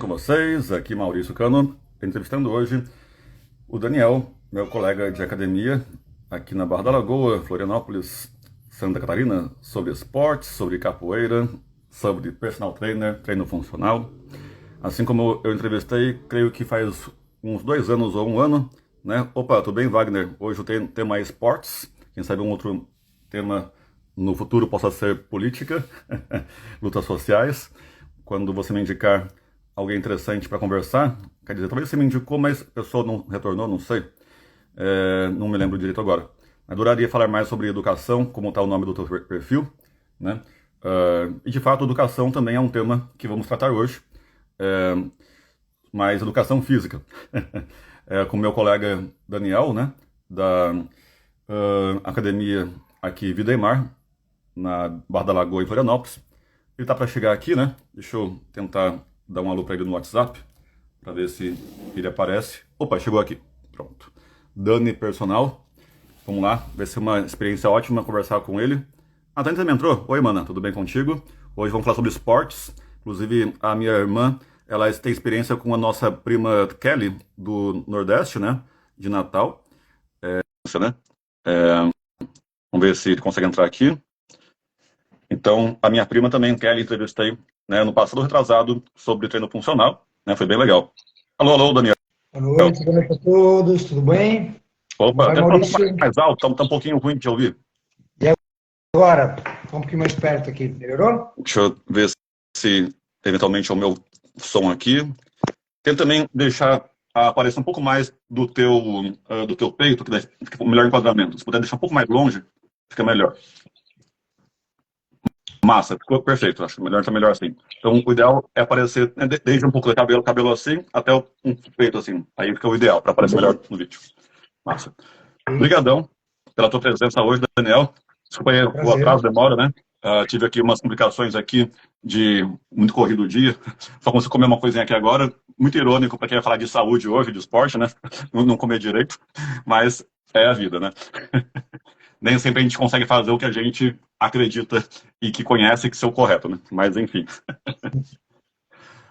Com vocês, aqui Maurício Cano, entrevistando hoje o Daniel, meu colega de academia, aqui na Barra da Lagoa, Florianópolis, Santa Catarina, sobre esportes, sobre capoeira, sobre personal trainer, treino funcional. Assim como eu entrevistei, creio que faz uns 2 anos ou um ano, né? Opa, tudo bem, Wagner? Hoje o tema é esportes, quem sabe um outro tema no futuro possa ser política, lutas sociais. Quando você me indicar alguém interessante para conversar, quer dizer, talvez você me indicou, mas a pessoa não retornou, não sei. Não me lembro direito agora. Adoraria falar mais sobre educação, como está o nome do teu perfil, né? E de fato, educação também é um tema que vamos tratar hoje, é, mas educação física. Com meu colega Daniel, né? Da academia aqui Vida e Mar, na Barra da Lagoa, em Florianópolis. Ele tá para chegar aqui, né? Deixa eu tentar dar um alô para ele no WhatsApp, para ver se ele aparece. Opa, chegou aqui. Pronto. Dani Personal. Vamos lá, vai ser uma experiência ótima conversar com ele. A Dani também entrou. Oi, mana, tudo bem contigo? Hoje vamos falar sobre esportes. Inclusive, a minha irmã, ela tem experiência com a nossa prima Kelly, do Nordeste, né? De Natal. Né? Vamos ver se ele consegue entrar aqui. Então, a minha prima também, Kelly, entrevistei, né, no passado retrasado sobre treino funcional, né? Foi bem legal. Alô, alô, Daniel. Boa noite, boa noite a todos, tudo bem? Como Opa, vai, tenta falar um pouco Maurício? mais alto, tá um pouquinho ruim de ouvir. E agora? Vamos um pouquinho mais perto aqui, melhorou? Deixa eu ver se eventualmente é o meu som aqui. Tenta também deixar aparecer um pouco mais do teu peito, que daí fica o melhor enquadramento. Se puder deixar um pouco mais longe, fica melhor. Massa, ficou perfeito, acho que melhor tá melhor assim. Então, o ideal é aparecer, né, desde um pouco do cabelo assim, até um peito assim. Aí fica o ideal, para aparecer melhor no vídeo. Massa. Obrigadão pela tua presença hoje, Daniel. Desculpa aí o Prazer. atraso, demora, né? Tive aqui umas complicações aqui de muito corrido o dia. Só consegui comer uma coisinha aqui agora. Muito irônico para quem vai falar de saúde hoje, de esporte, né? Não comer direito. Mas é a vida, né? Nem sempre a gente consegue fazer o que a gente acredita e que conhece que ser o correto, né? Mas enfim.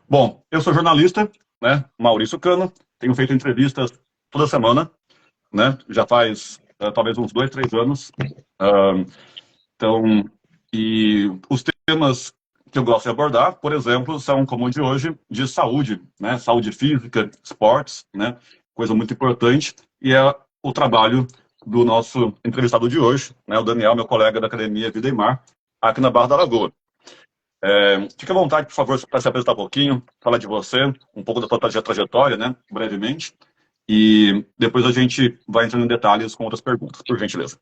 Bom, eu sou jornalista, né? Maurício Cano. Tenho feito entrevistas toda semana, né? Já faz talvez uns 2, 3 anos. Uh, então, e os temas que eu gosto de abordar, por exemplo, são como o de hoje, de saúde, né? Saúde física, esportes, né? Coisa muito importante. E é o trabalho do nosso entrevistado de hoje, né? O Daniel, meu colega da Academia Vida e Mar, aqui na Barra da Lagoa. Fique à vontade, por favor, para se apresentar um pouquinho, falar de você, um pouco da sua trajetória, né? Brevemente. E depois a gente vai entrando em detalhes com outras perguntas, por gentileza.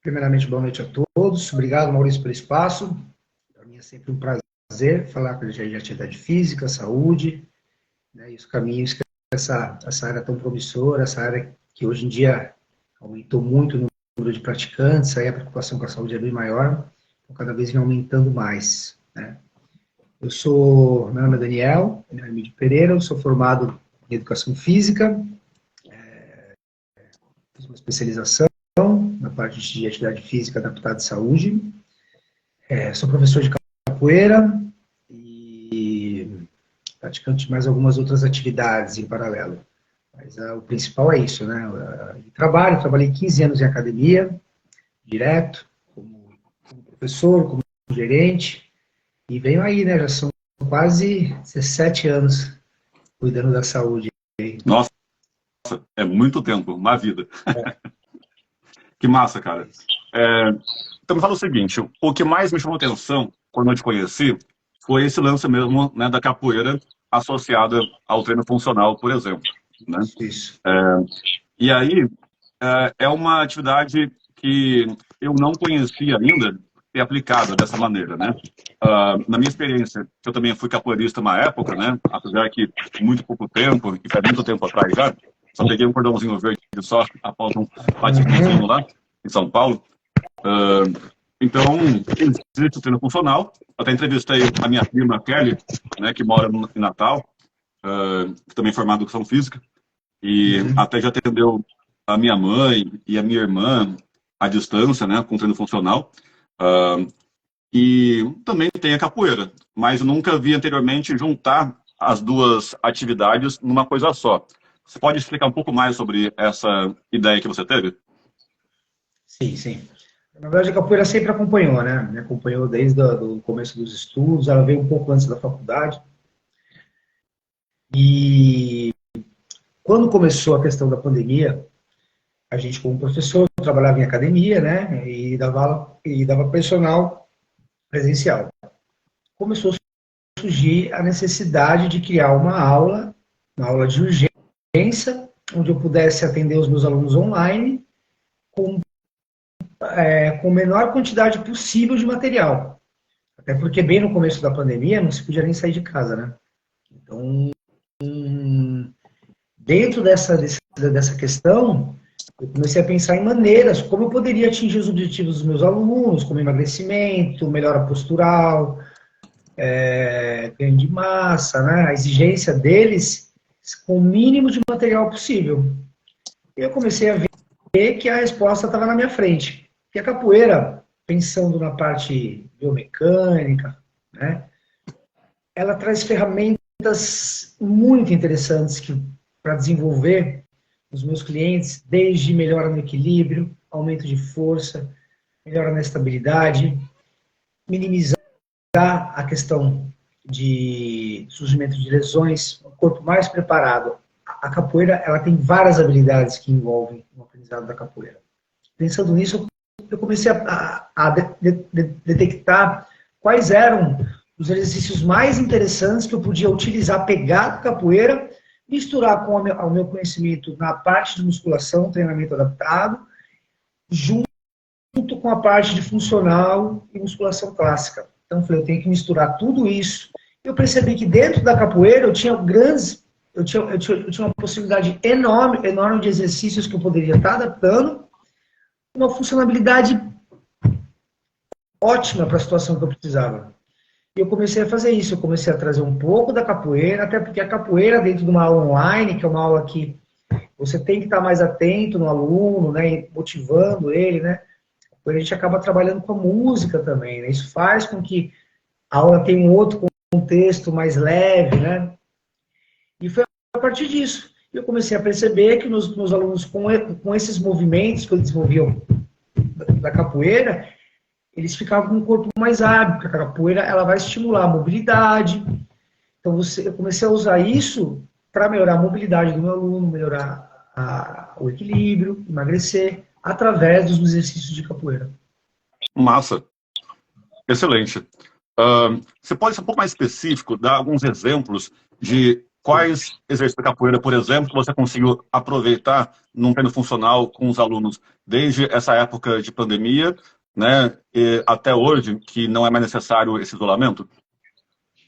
Primeiramente, boa noite a todos. Obrigado, Maurício, pelo espaço. Para mim é sempre um prazer falar com a gente de atividade física, saúde, né, e os caminhos que essa área tão promissora, essa área que hoje em dia aumentou muito no número de praticantes, aí a preocupação com a saúde é bem maior, então cada vez vem aumentando mais, né? Meu nome é Daniel Emílio Pereira, eu sou formado em Educação Física, fiz uma especialização na parte de atividade física adaptada à saúde, sou professor de capoeira e praticante de mais algumas outras atividades em paralelo. Mas o principal é isso, né? Trabalhei 15 anos em academia, direto, como professor, como gerente, e venho aí, né? Já são quase 17 anos cuidando da saúde. Nossa, é muito tempo, uma vida. Que massa, cara. Então me fala o seguinte, o que mais me chamou atenção quando eu te conheci foi esse lance mesmo, né, da capoeira associada ao treino funcional, por exemplo, né? Isso. E aí é uma atividade que eu não conhecia ainda ser aplicada dessa maneira, né? Na minha experiência, eu também fui capoeirista uma época, né? Apesar que muito pouco tempo, e faz muito tempo atrás já, só peguei um cordãozinho verde só após um bate-bunzinho lá em São Paulo. Então, existe o treino funcional. Até entrevistei a minha prima Kelly, né, que mora em Natal, que também é formada em educação física, e até já atendeu a minha mãe e a minha irmã à distância, né, com treino funcional. e também tem a capoeira, mas eu nunca vi anteriormente juntar as duas atividades numa coisa só. Você pode explicar um pouco mais sobre essa ideia que você teve? Sim, sim. Na verdade, a capoeira sempre acompanhou, né? Me acompanhou desde o começo dos estudos, ela veio um pouco antes da faculdade. E quando começou a questão da pandemia, a gente, como professor, trabalhava em academia, né? E dava personal presencial. Começou a surgir a necessidade de criar uma aula de urgência, onde eu pudesse atender os meus alunos online com a menor quantidade possível de material. Até porque bem no começo da pandemia não se podia nem sair de casa, né? Então, dentro dessa questão, eu comecei a pensar em maneiras como eu poderia atingir os objetivos dos meus alunos, como emagrecimento, melhora postural, ganho de massa, né? A exigência deles com o mínimo de material possível. E eu comecei a ver que a resposta estava na minha frente. Que a capoeira, pensando na parte biomecânica, né? Ela traz ferramentas muito interessantes para desenvolver os meus clientes, desde melhora no equilíbrio, aumento de força, melhora na estabilidade, minimizar a questão de surgimento de lesões, um corpo mais preparado. A capoeira, ela tem várias habilidades que envolvem o aprendizado da capoeira. Pensando nisso, eu comecei a detectar quais eram os exercícios mais interessantes que eu podia utilizar, pegar a capoeira, misturar com o meu conhecimento na parte de musculação, treinamento adaptado, junto com a parte de funcional e musculação clássica. Então, eu falei, eu tenho que misturar tudo isso. Eu percebi que dentro da capoeira eu tinha uma possibilidade enorme de exercícios que eu poderia estar adaptando, uma funcionalidade ótima para a situação que eu precisava. E eu comecei a fazer isso, eu comecei a trazer um pouco da capoeira, até porque a capoeira, dentro de uma aula online, que é uma aula que você tem que estar mais atento no aluno, né, motivando ele, né, a gente acaba trabalhando com a música também, né, isso faz com que a aula tenha um outro contexto mais leve, né, e foi a partir disso. Eu comecei a perceber que meus alunos, com esses movimentos que eles desenvolviam da capoeira, eles ficavam com o corpo mais hábil, porque a capoeira ela vai estimular a mobilidade. Então eu comecei a usar isso para melhorar a mobilidade do meu aluno, melhorar o equilíbrio, emagrecer, através dos exercícios de capoeira. Massa, excelente. Você pode ser um pouco mais específico, dar alguns exemplos de quais exercícios da capoeira, por exemplo, que você conseguiu aproveitar num treino funcional com os alunos desde essa época de pandemia, né, e até hoje, que não é mais necessário esse isolamento?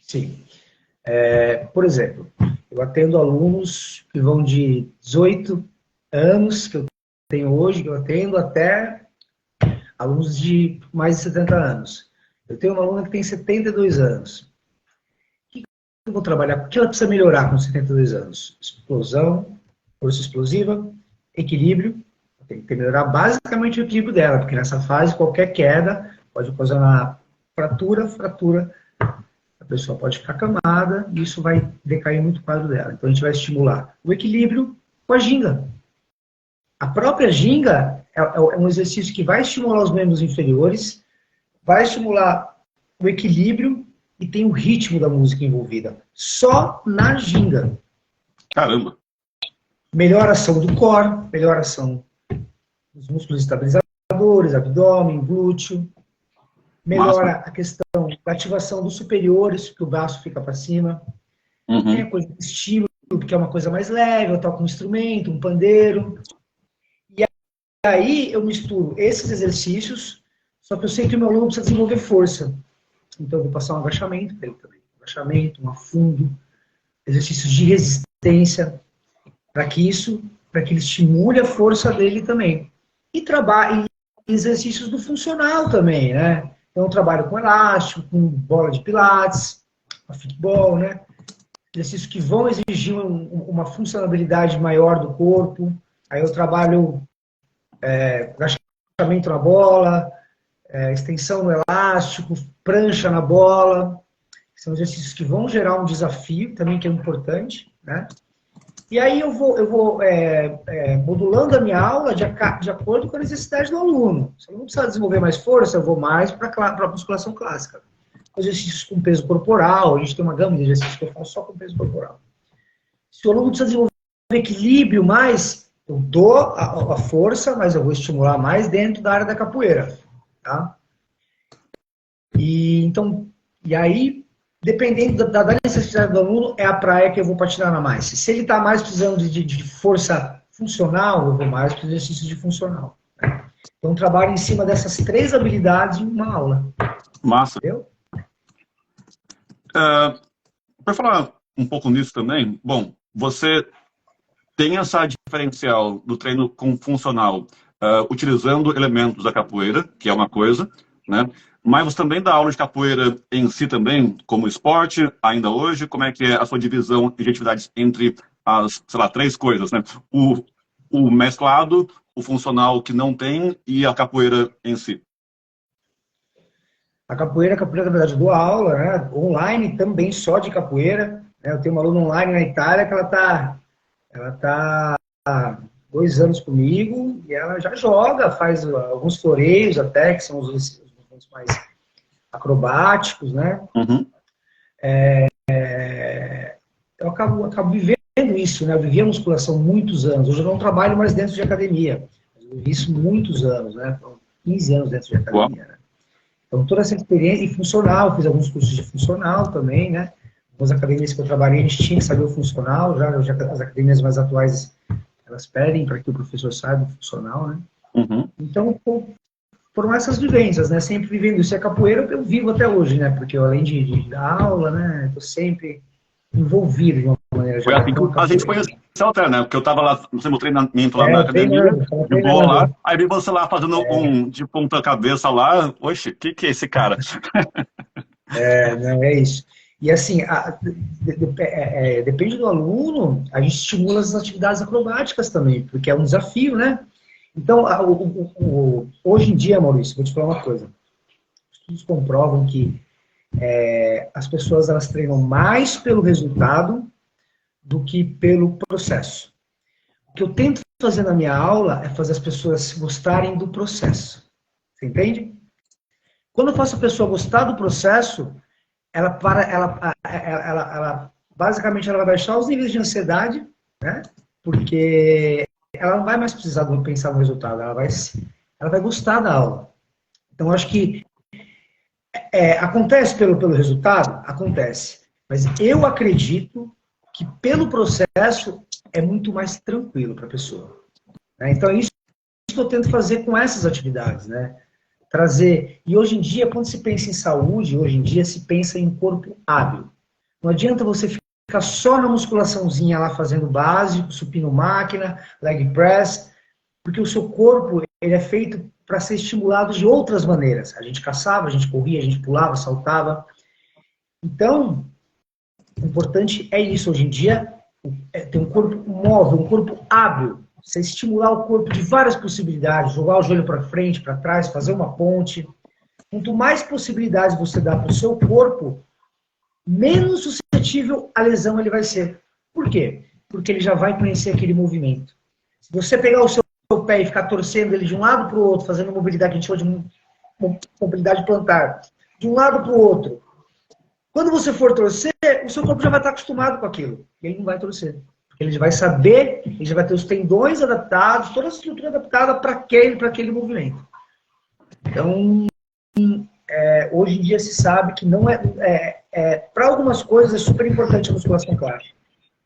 Sim. Por exemplo, eu atendo alunos que vão de 18 anos, que eu tenho hoje, que eu atendo, até alunos de mais de 70 anos. Eu tenho uma aluna que tem 72 anos. O que eu vou trabalhar? O que ela precisa melhorar com 72 anos? Explosão, força explosiva, equilíbrio. Tem que melhorar basicamente o equilíbrio dela, porque nessa fase qualquer queda pode ocasionar fratura, a pessoa pode ficar acamada e isso vai decair muito o quadro dela. Então a gente vai estimular o equilíbrio com a ginga. A própria ginga é um exercício que vai estimular os membros inferiores, vai estimular o equilíbrio e tem o ritmo da música envolvida. Só na ginga. Caramba! Melhora a ação do core, melhora a ação dos músculos estabilizadores, abdômen, glúteo. Melhora a questão da ativação dos superiores, que o braço fica para cima. Tem a coisa do estímulo, que é uma coisa mais leve, eu toco um instrumento, um pandeiro. E aí eu misturo esses exercícios, só que eu sei que o meu aluno precisa desenvolver força. Então eu vou passar um agachamento para ele também. Um agachamento, um afundo, exercícios de resistência, para que ele estimule a força dele também. E exercícios do funcional também, né? Então, eu trabalho com elástico, com bola de pilates, futebol, né? Exercícios que vão exigir uma funcionalidade maior do corpo. Aí eu trabalho agachamento na bola, extensão no elástico, prancha na bola. São exercícios que vão gerar um desafio também, que é importante, né? E aí eu vou modulando a minha aula de acordo com a necessidade do aluno. Se o aluno precisa desenvolver mais força, eu vou mais para a musculação clássica. Exercícios com peso corporal, a gente tem uma gama de exercícios que eu faço só com peso corporal. Se o aluno precisa desenvolver equilíbrio mais, eu dou a força, mas eu vou estimular mais dentro da área da capoeira, tá? E aí, dependendo da necessidade do aluno, é a praia que eu vou patinar mais. Se ele está mais precisando de força funcional, eu vou mais para os exercícios de funcional. Né? Então, trabalho em cima dessas 3 habilidades em uma aula. Massa. Entendeu? Para falar um pouco nisso também, bom, você tem essa diferencial do treino com funcional, utilizando elementos da capoeira, que é uma coisa, né? Mas você também dá aula de capoeira em si também, como esporte, ainda hoje? Como é que é a sua divisão de atividades entre as, sei lá, 3 coisas, né? O mesclado, o funcional que não tem e a capoeira em si. A capoeira, na verdade, eu dou aula, né? Online também, só de capoeira. Né? Eu tenho uma aluna online na Itália que ela tá há 2 anos comigo e ela já joga, faz alguns floreios até, que são os movimentos mais acrobáticos, né? Uhum. Eu acabo vivendo isso, né? Eu vivi a musculação muitos anos. Hoje eu não trabalho mais dentro de academia. Eu vivi isso muitos anos, né? 15 anos dentro de academia, né? Então, toda essa experiência, e funcional, fiz alguns cursos de funcional também, né? Nas academias que eu trabalhei, a gente tinha que saber o funcional, já as academias mais atuais, elas pedem para que o professor saiba o funcional, né? Uhum. Então, foram essas vivências, né? Sempre vivendo isso. E a capoeira eu vivo até hoje, né? Porque eu, além de dar aula, né? Estou sempre envolvido de uma maneira Foi geral. assim que a gente conheceu até, né? Porque eu tava lá no meu treinamento lá na academia, Treinando, de boa lá, treinando. aí vi você lá fazendo um de ponta-cabeça lá. Oxe, o que é esse cara? Não, é isso. E assim, depende do aluno, a gente estimula as atividades acrobáticas também, porque é um desafio, né? Então, hoje em dia, Maurício, vou te falar uma coisa. Estudos comprovam que as pessoas elas treinam mais pelo resultado do que pelo processo. O que eu tento fazer na minha aula é fazer as pessoas gostarem do processo. Você entende? Quando eu faço a pessoa gostar do processo, ela basicamente ela vai baixar os níveis de ansiedade, né? Porque ela não vai mais precisar de pensar no resultado, ela vai gostar da aula. Então, acho que acontece pelo resultado? Acontece. Mas eu acredito que pelo processo é muito mais tranquilo para a pessoa. Né? Então, é isso que eu tento fazer com essas atividades, né? Trazer. E hoje em dia, quando se pensa em saúde, hoje em dia se pensa em corpo hábil. Não adianta você ficar só na musculaçãozinha lá fazendo básico, supino máquina, leg press, porque o seu corpo ele é feito para ser estimulado de outras maneiras. A gente caçava, a gente corria, a gente pulava, saltava. Então, o importante é isso hoje em dia, ter um corpo móvel, um corpo hábil. Você estimular o corpo de várias possibilidades, jogar o joelho para frente, para trás, fazer uma ponte. Quanto mais possibilidades você dá para o seu corpo, menos suscetível à lesão ele vai ser. Por quê? Porque ele já vai conhecer aquele movimento. Se você pegar o seu pé e ficar torcendo ele de um lado para o outro, fazendo mobilidade que a gente chama de mobilidade plantar, de um lado para o outro, quando você for torcer, o seu corpo já vai estar acostumado com aquilo. E ele não vai torcer. Ele já vai saber, ele já vai ter os tendões adaptados, toda a estrutura adaptada para aquele movimento. Então, hoje em dia se sabe que não para algumas coisas é super importante a musculação clássica,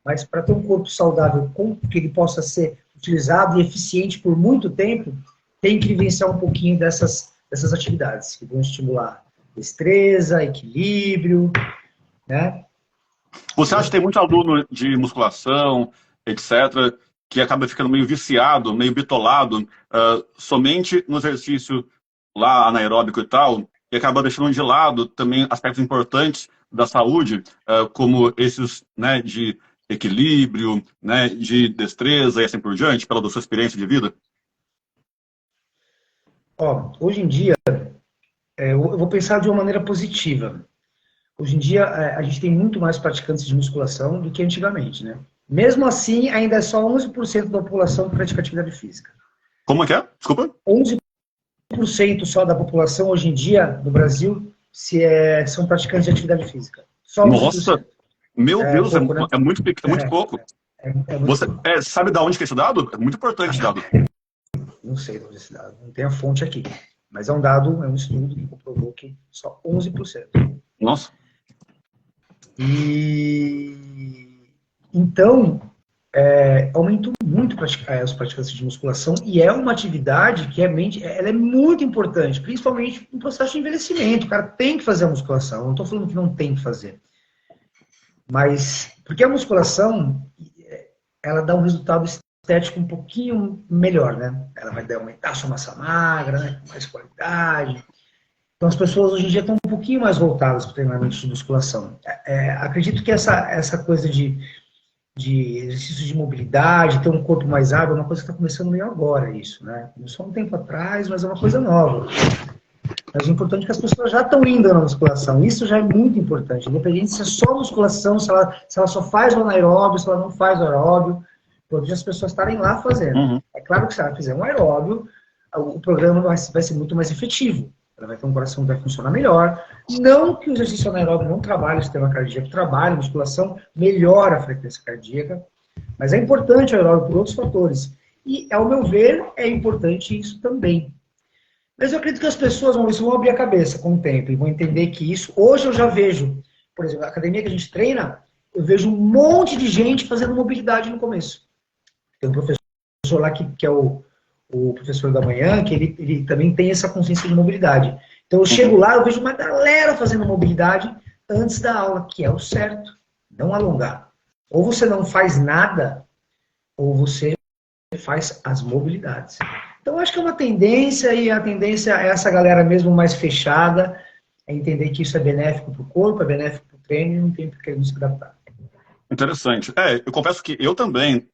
mas para ter um corpo saudável, que ele possa ser utilizado e eficiente por muito tempo, tem que vivenciar um pouquinho dessas atividades, que vão estimular destreza, equilíbrio, né? Você acha que tem muito aluno de musculação, etc., que acaba ficando meio viciado, meio bitolado, somente no exercício lá anaeróbico e tal, e acaba deixando de lado também aspectos importantes da saúde, como esses, né, de equilíbrio, né, de destreza e assim por diante, pela sua experiência de vida? Hoje em dia, eu vou pensar de uma maneira positiva. Hoje em dia, a gente tem muito mais praticantes de musculação do que antigamente, né? Mesmo assim, ainda é só 11% da população que pratica atividade física. Como é que é? Desculpa? 11% só da população hoje em dia, no Brasil, são praticantes de atividade física. Só 11%. Nossa, meu É Deus, pouco, né? é muito pouco. É muito Você pouco. sabe de onde que é esse dado? É muito importante esse dado. Não sei de onde é esse dado, não tem a fonte aqui. Mas é um dado, é um estudo que comprovou que só 11%. Nossa. E então, aumentou muito os praticantes de musculação e é uma atividade que ela é muito importante, principalmente no processo de envelhecimento. O cara tem que fazer a musculação. Eu não estou falando que não tem que fazer. Mas, porque a musculação, ela dá um resultado estético um pouquinho melhor, né? Ela vai aumentar a sua massa magra, né? Com mais qualidade. Então, as pessoas hoje em dia estão um pouquinho mais voltadas para o treinamento de musculação. Acredito que essa coisa de exercício de mobilidade, ter um corpo mais hábil, é uma coisa que está começando meio agora, isso, né? Começou um tempo atrás, mas é uma coisa nova. Mas o importante é que as pessoas já estão indo na musculação. Isso já é muito importante. Independente se é só musculação, se ela só faz o anaeróbio, se ela não faz o aeróbio. Importante as pessoas estarem lá fazendo. Uhum. É claro que se ela fizer um aeróbio, o programa vai ser muito mais efetivo. Ela vai ter um coração que vai funcionar melhor. Não que o exercício anaeróbio não trabalhe o sistema cardíaco, trabalha, a musculação melhora a frequência cardíaca, mas é importante o aeróbio por outros fatores. E, ao meu ver, é importante isso também. Mas eu acredito que as pessoas vão abrir a cabeça com o tempo e vão entender que isso... Hoje eu já vejo, por exemplo, a academia que a gente treina, eu vejo um monte de gente fazendo mobilidade no começo. Tem um professor lá que é o professor da manhã, que ele também tem essa consciência de mobilidade. Então eu chego lá, eu vejo uma galera fazendo mobilidade antes da aula, que é o certo, não alongar. Ou você não faz nada, ou você faz as mobilidades. Então acho que é uma tendência, e a tendência é essa galera mesmo mais fechada, é entender que isso é benéfico para o corpo, é benéfico para o treino, e não tem por que não se adaptar. Interessante. Eu confesso que eu também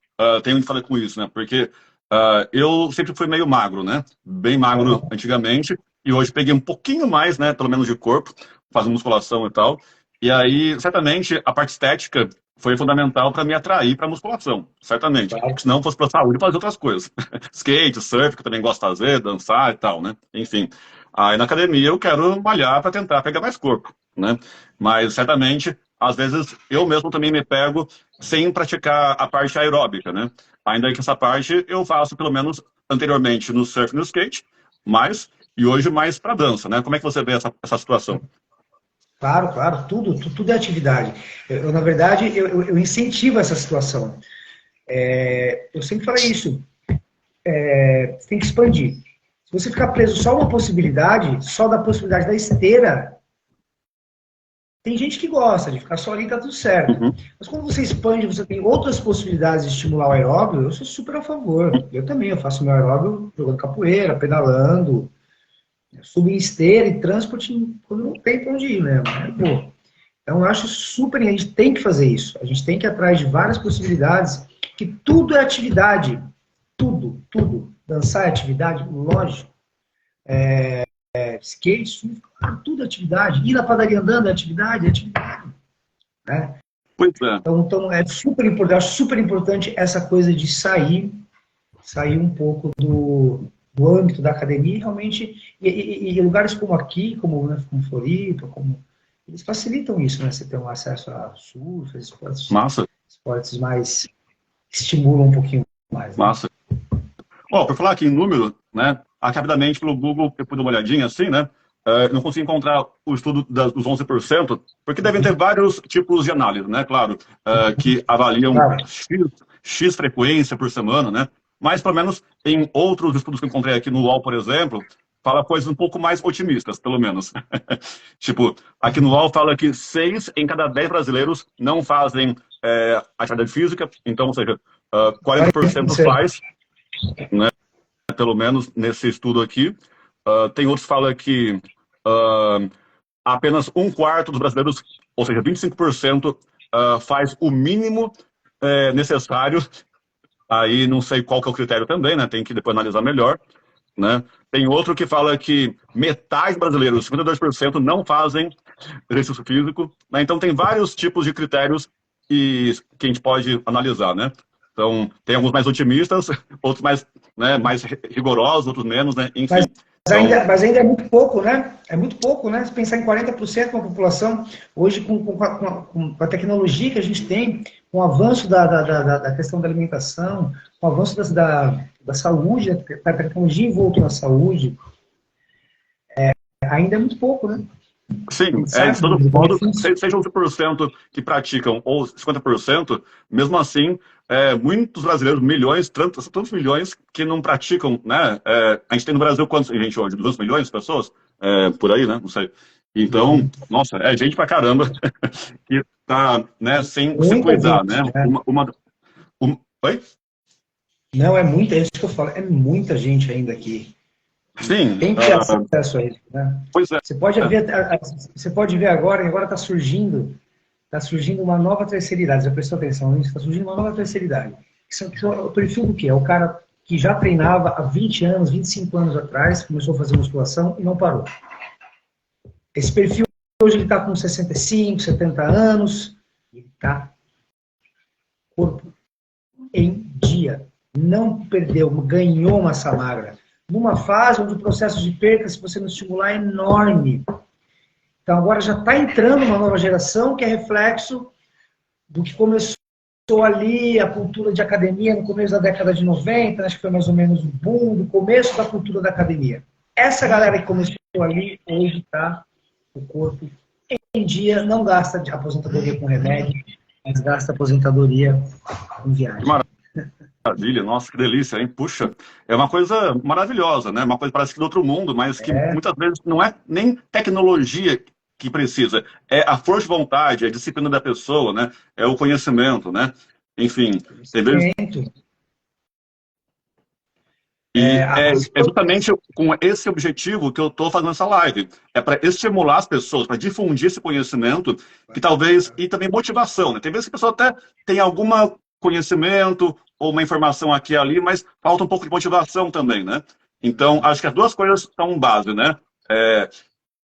tenho que falar com isso, né? Porque eu sempre fui meio magro, né? Bem magro antigamente, e hoje peguei um pouquinho mais, né? Pelo menos de corpo, fazendo musculação e tal. E aí, certamente, a parte estética foi fundamental para me atrair para musculação, certamente. Claro. Porque senão fosse para saúde, fazer outras coisas. Skate, surf, que eu também gosto de fazer, dançar e tal, né? Enfim. Aí na academia eu quero malhar para tentar pegar mais corpo, né? Mas certamente, às vezes, eu mesmo também me pego sem praticar a parte aeróbica, né? Ainda que essa parte eu faço, pelo menos, anteriormente no surf e no skate, e hoje mais para dança, né? Como é que você vê essa situação? Claro, claro, tudo é atividade. Na verdade, eu incentivo essa situação. Eu sempre falei isso. Você tem que expandir. Se você ficar preso só uma possibilidade, só da possibilidade da esteira, tem gente que gosta de ficar só ali e tá tudo certo. Uhum. Mas quando você expande, você tem outras possibilidades de estimular o aeróbio, eu sou super a favor. Eu também, eu faço meu aeróbio jogando capoeira, pedalando, subo em esteira e transporte quando não tem pra onde ir, né? Pô. Então eu acho super, a gente tem que fazer isso. A gente tem que ir atrás de várias possibilidades, que tudo é atividade. Tudo, tudo. Dançar é atividade, lógico. Skate, surf, claro, tudo é atividade. Ir na padaria andando é atividade, né? Pois é. Então é super importante, acho super importante essa coisa de sair um pouco do âmbito da academia, realmente, e lugares como aqui, como Floripa, eles facilitam isso, né? Você tem um acesso a surf, esportes mais estimulam um pouquinho mais. Né? Massa. Por falar aqui em número, né? Rapidamente pelo Google, eu pude dar uma olhadinha assim, né? Não consigo encontrar o estudo dos 11%, porque devem ter vários tipos de análise, né? Claro, que avaliam X frequência por semana, né? Mas, pelo menos, em outros estudos que eu encontrei aqui no UOL, por exemplo, fala coisas um pouco mais otimistas, pelo menos. Tipo, aqui no UOL fala que 6 em cada 10 brasileiros não fazem atividade física, então, ou seja, 40% faz, né? Pelo menos nesse estudo aqui. Tem outros que falam que apenas um quarto dos brasileiros, ou seja, 25%, faz o mínimo necessário. Aí não sei qual que é o critério também, né? Tem que depois analisar melhor, né? Tem outro que fala que metade dos brasileiros, 52%, não fazem exercício físico, né? Então tem vários tipos de critérios que a gente pode analisar, né? Então, tem alguns mais otimistas, outros mais, né, mais rigorosos, outros menos, né? Enfim. Mas ainda é muito pouco, né? É muito pouco, né? Se pensar em 40% da população, hoje com a tecnologia que a gente tem, com o avanço da questão da alimentação, com o avanço da saúde, da tecnologia envolta na saúde, ainda é muito pouco, né? Sim, de todo modo, seja 11% que praticam ou 50%, mesmo assim, muitos brasileiros, milhões, tantos milhões que não praticam, né? A gente tem no Brasil quantos, gente, hoje? 200 milhões de pessoas? Por aí, né? Não sei. Então, nossa, é gente pra caramba que tá, né, sem se cuidar, né? Oi? Não, é isso que eu falo, é muita gente ainda aqui. Sim. Tem que ter acesso a isso, né? Pois é. Você pode ver agora está surgindo uma nova terceira idade. Já prestou atenção nisso? Está surgindo uma nova terceira idade. O perfil do quê? É o cara que já treinava há 20 anos, 25 anos atrás, começou a fazer musculação e não parou. Esse perfil, hoje ele está com 65, 70 anos, ele está corpo em dia. Não perdeu, ganhou massa magra. Numa fase onde o processo de perca, se você não estimular, é enorme. Então agora já está entrando uma nova geração que é reflexo do que começou ali a cultura de academia no começo da década de 90, acho que foi mais ou menos o boom do começo da cultura da academia. Essa galera que começou ali, hoje está o corpo em dia, não gasta de aposentadoria com remédio, mas gasta aposentadoria com viagem. Maravilha, nossa, que delícia, hein? Puxa, é uma coisa maravilhosa, né? Uma coisa parece que do outro mundo, mas que muitas vezes não é nem tecnologia que precisa, é a força de vontade, é a disciplina da pessoa, né? É o conhecimento, né? Enfim, tem vezes... E é justamente com esse objetivo que eu estou fazendo essa live. É para estimular as pessoas, para difundir esse conhecimento, que talvez, e também motivação, né? Tem vezes que a pessoa até tem algum conhecimento ou uma informação aqui e ali, mas falta um pouco de motivação também, né? Então, acho que as duas coisas são base, né?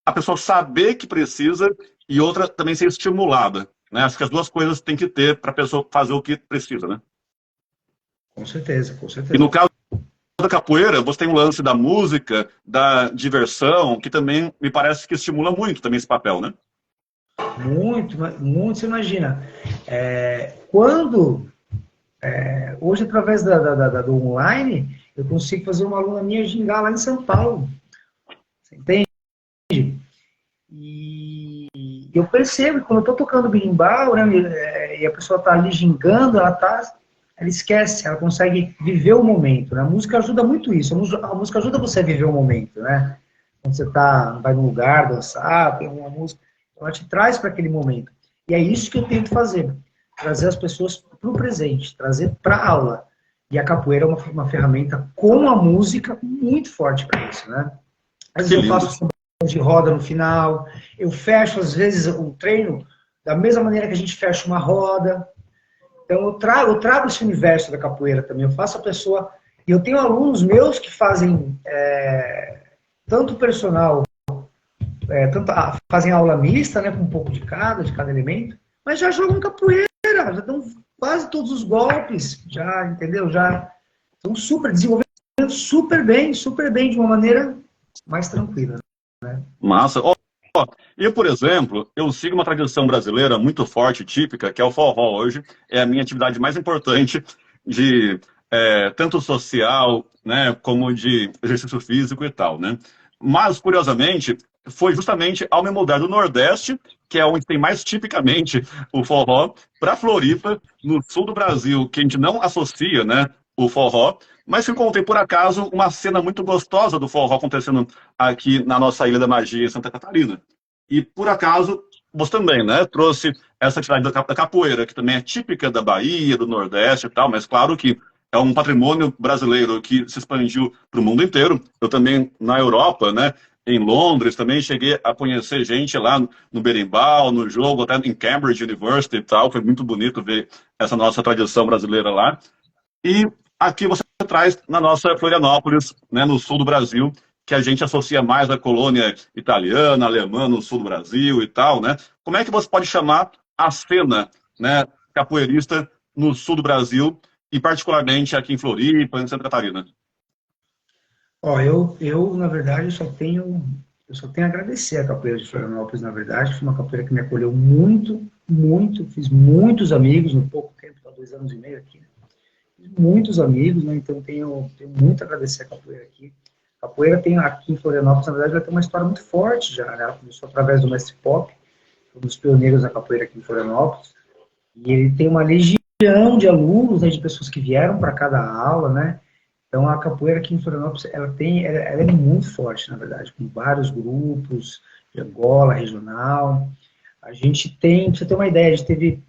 A pessoa saber que precisa e outra também ser estimulada, né? Acho que as duas coisas tem que ter para a pessoa fazer o que precisa, né? Com certeza, com certeza. E no caso da capoeira, você tem o lance da música, da diversão, que também me parece que estimula muito também esse papel, né? Muito, muito, você imagina. Hoje, através do online, eu consigo fazer uma aluna minha gingar lá em São Paulo. Você entende? E eu percebo que quando eu estou tocando berimbau, né, e a pessoa está ali gingando, ela esquece, ela consegue viver o momento, né? A música ajuda muito isso, a música ajuda você a viver o momento, né? Quando você vai num lugar, dançar, tem uma música, ela te traz para aquele momento. E é isso que eu tento fazer, trazer as pessoas para o presente, trazer para a aula. E a capoeira é uma ferramenta com a música muito forte para isso, né? Às vezes eu faço de roda no final, eu fecho às vezes o treino da mesma maneira que a gente fecha uma roda. Então eu trago esse universo da capoeira também, eu faço a pessoa... E eu tenho alunos meus que fazem tanto personal, fazem aula mista, né, com um pouco de cada elemento, mas já jogam capoeira, já dão quase todos os golpes, já, entendeu? Já estão desenvolvendo super bem, de uma maneira mais tranquila. Né? Massa. Eu, por exemplo, eu sigo uma tradição brasileira muito forte, típica, que é o forró hoje. É a minha atividade mais importante de tanto social, né, como de exercício físico e tal, né? Mas, curiosamente, foi justamente ao me mudar do Nordeste, que é onde tem mais tipicamente o forró, para Floripa, no sul do Brasil, que a gente não associa, né, o forró, mas que encontrei, por acaso, uma cena muito gostosa do forró acontecendo aqui na nossa Ilha da Magia, em Santa Catarina. E, por acaso, você também, né, trouxe essa atividade da capoeira, que também é típica da Bahia, do Nordeste e tal, mas claro que é um patrimônio brasileiro que se expandiu para o mundo inteiro. Eu também, na Europa, né, em Londres, também cheguei a conhecer gente lá no berimbau, no jogo, até em Cambridge University e tal. Foi muito bonito ver essa nossa tradição brasileira lá. E aqui você traz na nossa Florianópolis, né, no sul do Brasil, que a gente associa mais à colônia italiana, alemã, no sul do Brasil e tal, né? Como é que você pode chamar a cena, né, capoeirista no sul do Brasil e particularmente aqui em Floripa, em Santa Catarina? Ó, na verdade, eu só tenho a agradecer a capoeira de Florianópolis, na verdade. Foi uma capoeira que me acolheu muito, muito. Fiz muitos amigos no pouco tempo, há 2 anos e meio aqui, né? Fiz muitos amigos, né? Então tenho muito a agradecer a capoeira aqui. A capoeira tem aqui em Florianópolis, na verdade, ela tem uma história muito forte já, né? Ela começou através do mestre Pop, um dos pioneiros da capoeira aqui em Florianópolis. E ele tem uma legião de alunos, né, de pessoas que vieram para cada aula, né? Então, a capoeira aqui em Florianópolis, ela é muito forte, na verdade, com vários grupos de Angola, regional. A gente tem, pra você ter uma ideia, a gente teve,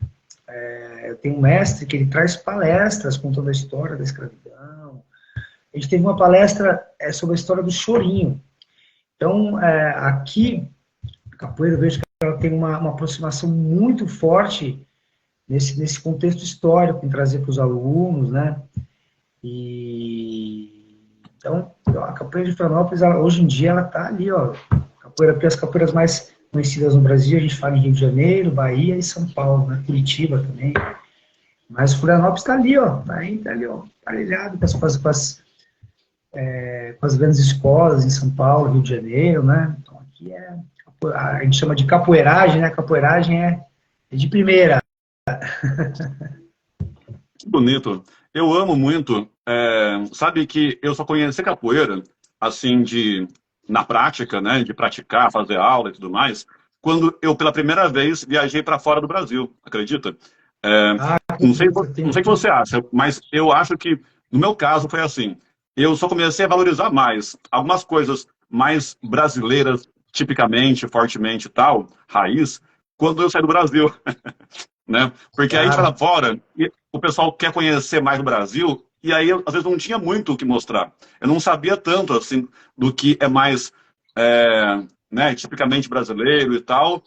eu tenho um mestre que ele traz palestras contando a história da escravidão. A gente teve uma palestra sobre a história do chorinho. Então, aqui, a capoeira, eu vejo que ela tem uma aproximação muito forte nesse contexto histórico, em trazer para os alunos, né? Então, a capoeira de Florianópolis, hoje em dia, ela está ali, ó. Porque as capoeiras mais conhecidas no Brasil, a gente fala em Rio de Janeiro, Bahia e São Paulo, né? Curitiba também. Mas Florianópolis está ali, ó. Tá ali, ó, parelhado com as grandes escolas em São Paulo, Rio de Janeiro, né? Então, aqui a gente chama de capoeiragem, né? Capoeiragem é de primeira. Que bonito. Eu amo muito. Sabe que eu só conheci capoeira, assim, na prática, né, de praticar, fazer aula e tudo mais, quando eu, pela primeira vez, viajei para fora do Brasil, acredita? Não sei o que você acha, mas eu acho que, no meu caso, foi assim. Eu só comecei a valorizar mais algumas coisas mais brasileiras, tipicamente, fortemente e tal, raiz, quando eu saí do Brasil. Né? Porque aí a gente vai lá fora e o pessoal quer conhecer mais do Brasil e aí às vezes não tinha muito o que mostrar. Eu não sabia tanto assim do que é mais né, tipicamente brasileiro e tal.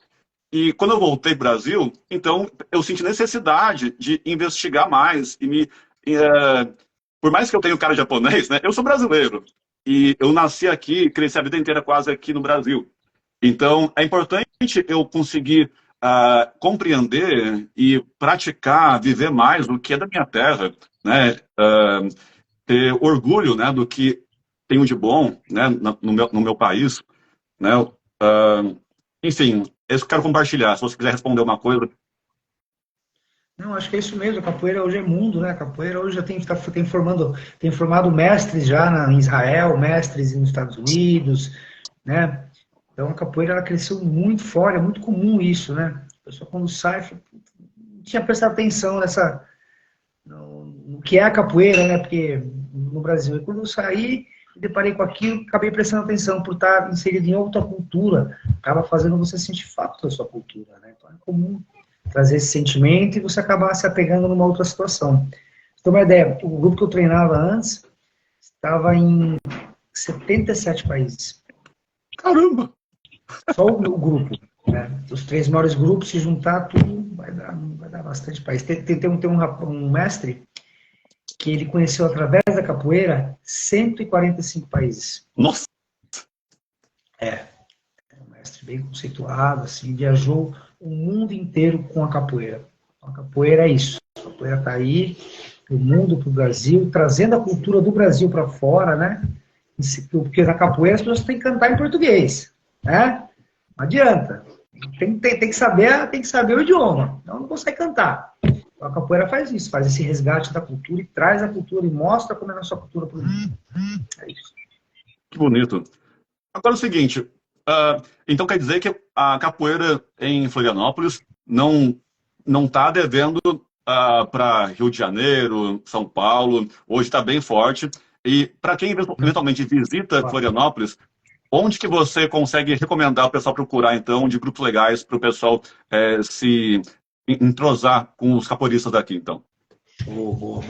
E quando eu voltei para o Brasil, então eu senti necessidade de investigar mais por mais que eu tenha cara de japonês, né, eu sou brasileiro e eu nasci aqui, cresci a vida inteira quase aqui no Brasil. Então, é importante eu conseguir compreender e praticar, viver mais do que é da minha terra, né? Ter orgulho, né, do que tenho de bom, né, no meu país, né? Enfim, é isso que eu quero compartilhar. Se você quiser responder uma coisa. Não, acho que é isso mesmo. A capoeira hoje é mundo, né? A capoeira hoje já tem formado mestres já em Israel, mestres nos Estados Unidos, né? Então, a capoeira, ela cresceu muito fora, é muito comum isso, né? A pessoa, quando sai, não tinha prestado atenção no que é a capoeira, né? Porque no Brasil, quando eu saí, me deparei com aquilo, acabei prestando atenção por estar inserido em outra cultura, acaba fazendo você sentir falta da sua cultura, né? Então, é comum trazer esse sentimento e você acabar se apegando numa outra situação. Pra você ter uma ideia, o grupo que eu treinava antes estava em 77 países. Caramba! Só o grupo, né? Os 3 maiores grupos, se juntar, tudo vai dar bastante país. Tem um mestre que ele conheceu através da capoeira 145 países. Nossa! É um mestre bem conceituado, assim, viajou o mundo inteiro com a capoeira. A capoeira é isso. A capoeira está aí, do mundo para o Brasil, trazendo a cultura do Brasil para fora, né? Porque na capoeira as pessoas têm que cantar em português, né? Não adianta. Tem que saber o idioma. Não consegue cantar. Então, a capoeira faz isso, faz esse resgate da cultura e traz a cultura e mostra como é a nossa cultura para o mundo. É isso. Que bonito. Agora é o seguinte, então quer dizer que a capoeira em Florianópolis não está devendo para Rio de Janeiro, São Paulo, hoje está bem forte. E para quem eventualmente visita Florianópolis, onde que você consegue recomendar o pessoal procurar, então, de grupos legais para o pessoal se entrosar com os capoeiristas daqui, então? Boa.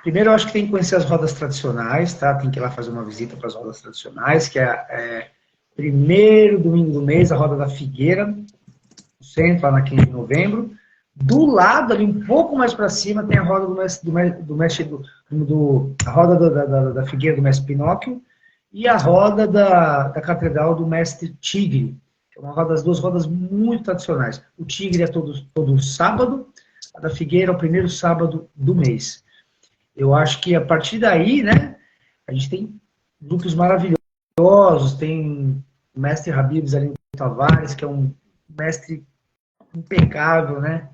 Primeiro, eu acho que tem que conhecer as rodas tradicionais, tá? Tem que ir lá fazer uma visita para as rodas tradicionais, que é primeiro domingo do mês, a Roda da Figueira, no centro, lá na 15 de novembro. Do lado, ali um pouco mais para cima, tem a roda a roda da Figueira do Mestre Pinóquio, e a roda da Catedral do Mestre Tigre, que é uma roda, das duas rodas muito tradicionais. O Tigre é todo sábado, a da Figueira é o primeiro sábado do mês. Eu acho que a partir daí, né, a gente tem grupos maravilhosos, tem o mestre Habibs ali Tavares, que é um mestre impecável, né?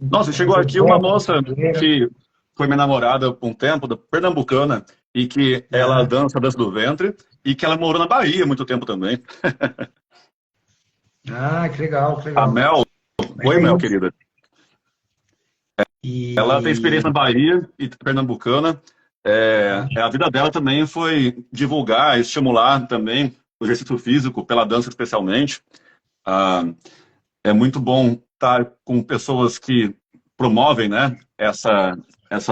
Nossa, chegou aqui uma moça que foi minha namorada por um tempo, da pernambucana, e que ela dança a dança do ventre, e que ela morou na Bahia há muito tempo também. Ah, que legal, que A legal. Mel, oi Mel, querida. Ela tem experiência na Bahia e pernambucana. A vida dela também foi divulgar, estimular também o exercício físico, pela dança especialmente. Ah, é muito bom estar com pessoas que promovem, né, essa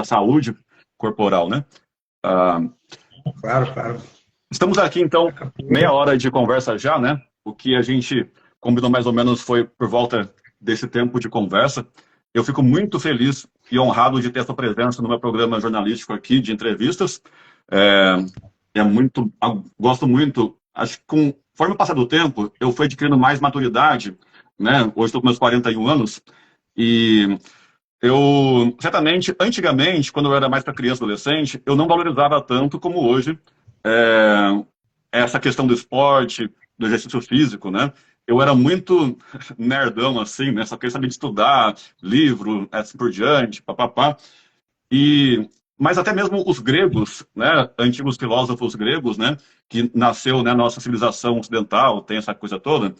saúde corporal, né? Ah, Claro, claro. estamos aqui, então, meia hora de conversa já, né? O que a gente combinou mais ou menos foi por volta desse tempo de conversa. Eu fico muito feliz e honrado de ter essa presença no meu programa jornalístico aqui, de entrevistas. Gosto muito, acho que conforme o passar do tempo, eu fui adquirindo mais maturidade, né? Hoje estou com meus 41 anos, e eu, certamente, antigamente, quando eu era mais para criança e adolescente, eu não valorizava tanto como hoje é, essa questão do esporte, do exercício físico, né? Eu era muito nerdão, assim, né? Só queria saber de estudar, livro, assim por diante, papapá. Mas até mesmo os gregos, né? Antigos filósofos gregos, né? Que nasceu, né? Nossa civilização ocidental, tem essa coisa toda.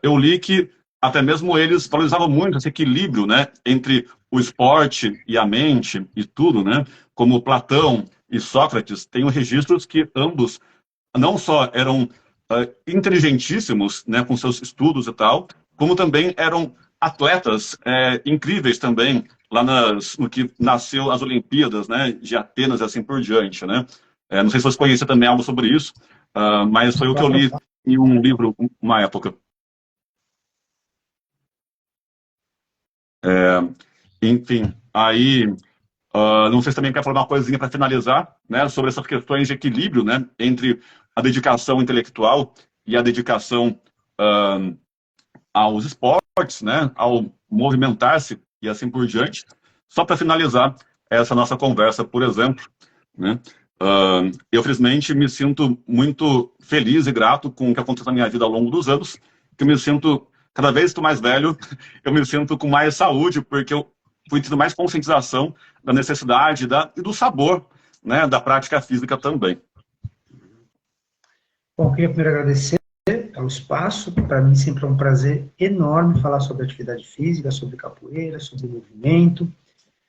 Eu li que até mesmo eles valorizavam muito esse equilíbrio, né? Entre o esporte e a mente e tudo, né? Como Platão e Sócrates, tem registros que ambos não só eram inteligentíssimos, né, com seus estudos e tal, como também eram atletas incríveis também, lá no que nasceu as Olimpíadas, né, de Atenas e assim por diante, né? Não sei se você conhecia também algo sobre isso, mas foi o que eu li em um livro, uma época. Enfim, aí, não sei se também quer falar uma coisinha para finalizar, né, sobre essas questões de equilíbrio, né, entre a dedicação intelectual e a dedicação aos esportes, né, ao movimentar-se e assim por diante. Só para finalizar essa nossa conversa, por exemplo, né, eu, felizmente, me sinto muito feliz e grato com o que aconteceu na minha vida ao longo dos anos, que eu me sinto, cada vez que estou mais velho, eu me sinto com mais saúde, porque eu fui tendo mais conscientização da necessidade e do sabor, né, da prática física também. Bom, queria primeiro agradecer ao espaço. Para mim sempre é um prazer enorme falar sobre atividade física, sobre capoeira, sobre movimento.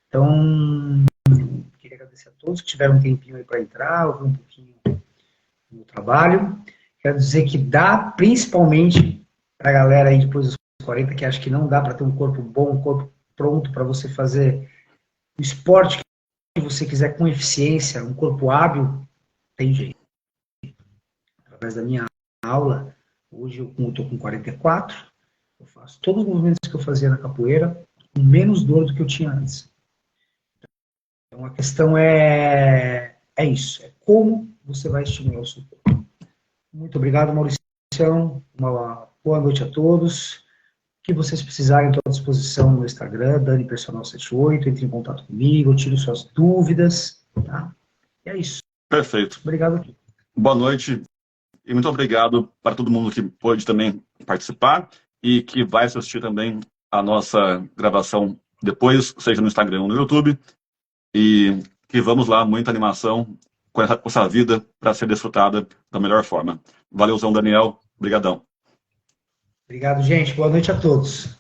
Então, queria agradecer a todos que tiveram um tempinho aí para entrar, ouvir um pouquinho do trabalho. Quero dizer que dá, principalmente para a galera aí depois dos 40, que acha que não dá para ter um corpo bom, um corpo pronto para você fazer o esporte que você quiser com eficiência, um corpo hábil, tem jeito. Através da minha aula, hoje eu estou com 44, eu faço todos os movimentos que eu fazia na capoeira com menos dor do que eu tinha antes. Então a questão é isso, é como você vai estimular o seu corpo. Muito obrigado, Mauricião, uma boa noite a todos. O que vocês precisarem, estou à disposição no Instagram, DaniPersonal78, entre em contato comigo, tire suas dúvidas, tá? E é isso. Perfeito. Obrigado. Boa noite e muito obrigado para todo mundo que pôde também participar e que vai assistir também a nossa gravação depois, seja no Instagram ou no YouTube. E que vamos lá, muita animação com essa vida para ser desfrutada da melhor forma. Valeuzão, Daniel. Obrigadão. Obrigado, gente. Boa noite a todos.